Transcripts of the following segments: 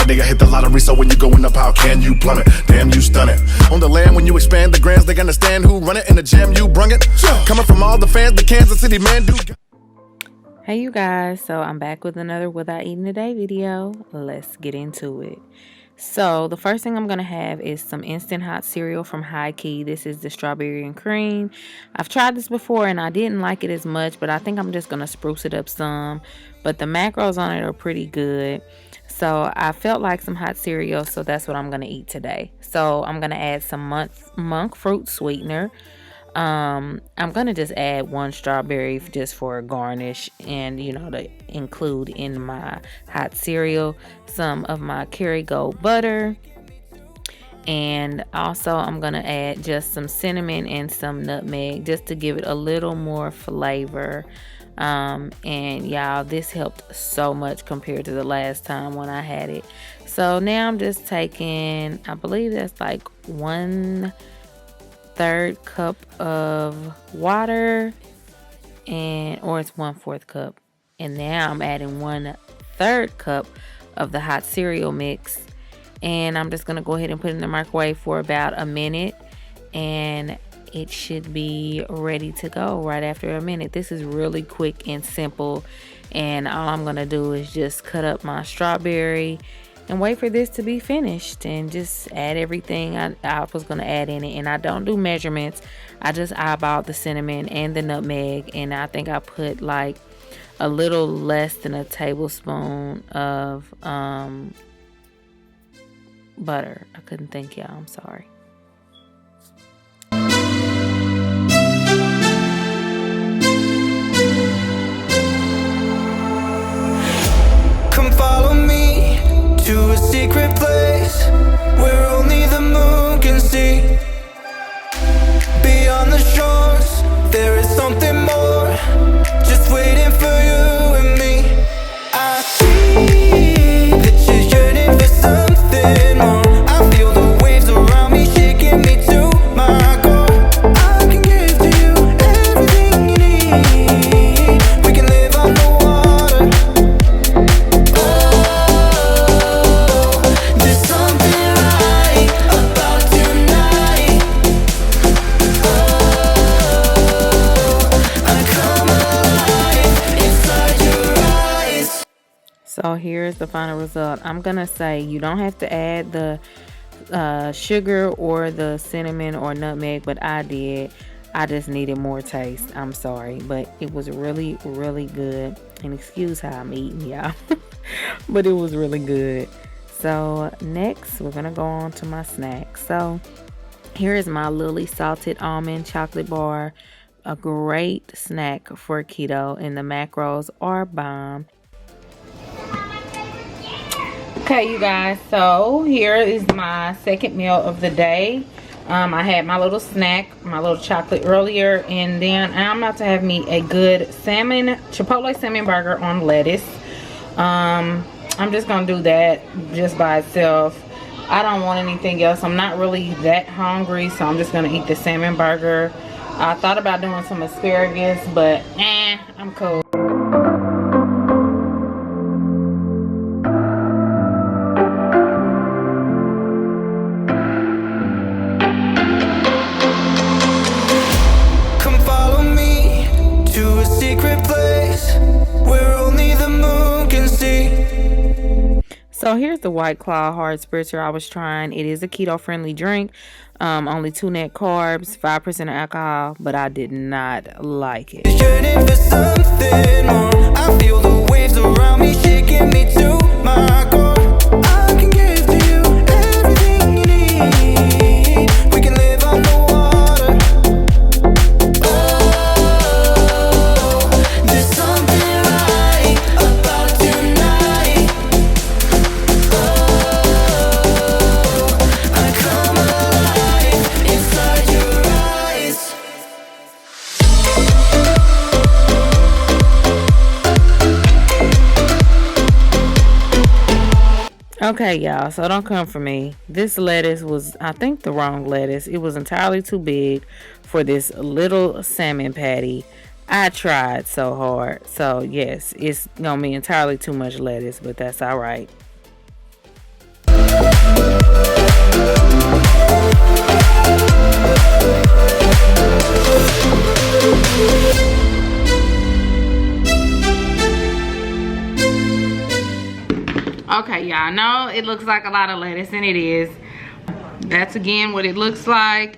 a nigga hit the lottery, so when you going up, how can you plummet? Damn, you stun it. On the land, when you expand the grands, they understand who run it. In the jam, you brung it. Coming from all the fans, the Kansas City man do. Hey you guys, so I'm back with another What I Eat in a Day video. Let's get into it. So the first thing I'm going to have is some instant hot cereal from High Key. This is the strawberry and cream. I've tried this before and I didn't like it as much, but I think I'm just going to spruce it up some. But the macros on it are pretty good. So I felt like some hot cereal, so that's what I'm going to eat today. So I'm going to add some monk fruit sweetener. I'm gonna just add one strawberry just for a garnish, and to include in my hot cereal some of my Kerrygold butter, and also I'm gonna add just some cinnamon and some nutmeg just to give it a little more flavor. And y'all, this helped so much compared to the last time when I had it. So now I'm just taking, I believe that's like 1/3 cup of water, or it's 1/4 cup, and now I'm adding 1/3 cup of the hot cereal mix, and I'm just gonna go ahead and put it in the microwave for about a minute, and it should be ready to go right after a minute. This is really quick and simple, and all I'm gonna do is just cut up my strawberry and wait for this to be finished, and just add everything I was going to add in it. And I don't do measurements. I just eyeballed the cinnamon and the nutmeg, and I think I put like a little less than a tablespoon of butter. I couldn't think, y'all. I'm sorry. Come follow me to a secret place where only the moon can see. Beyond the shores, there is something more, just waiting for you and me. I see that you're yearning for something more. I feel the waves around me shaking me to my core. I can give to you everything you need. We can live on the water. So here's the final result. I'm gonna say you don't have to add the sugar or the cinnamon or nutmeg, but I did. I just needed more taste. I'm sorry, but it was really, really good. And excuse how I'm eating, y'all, but it was really good. So next, we're gonna go on to my snack. So here is my Lily salted almond chocolate bar, a great snack for keto, and the macros are bomb. Okay, you guys, so here is my second meal of the day. I had my little snack, my little chocolate earlier, and then I'm about to have me a good Chipotle salmon burger on lettuce. I'm just gonna do that just by itself. I don't want anything else. I'm not really that hungry, so I'm just gonna eat the salmon burger. I thought about doing some asparagus, but I'm cool. So here's the White Claw hard spritzer I was trying. It is a keto friendly drink. Only 2 net carbs, 5% of alcohol, but I did not like it. Yearning for something more. I feel the waves around me shaking me to my core. I can give to you everything you need. We can live on the water. Oh, there's something right about tonight. Oh, I come alive inside your eyes. Okay, y'all, so don't come for me. This lettuce was, I think, the wrong lettuce. It was entirely too big for this little salmon patty. I tried so hard. So, yes, it's going to be entirely too much lettuce, but that's all right. y'all. Know it looks like a lot of lettuce, and it is. That's again what it looks like.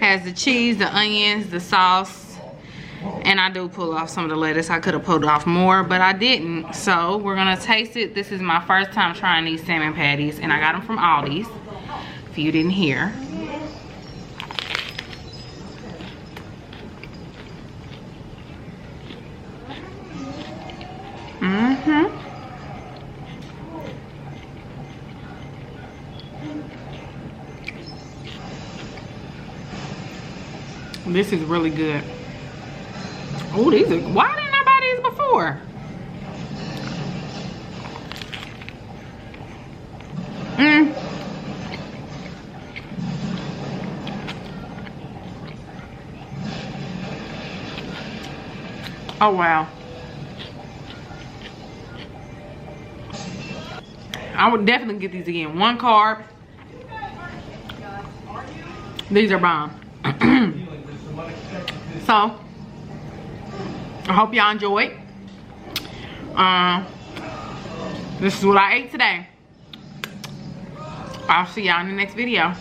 Has the cheese, the onions, the sauce, and I do pull off some of the lettuce. I could have pulled off more, but I didn't. So we're gonna taste it. This is my first time trying these salmon patties, and I got them from Aldi's, if you didn't hear. This is really good. Oh, these are, why didn't I buy these before? Oh, wow. I would definitely get these again. 1 carb. These are bomb. So, I hope y'all enjoyed. This is what I ate today. I'll see y'all in the next video.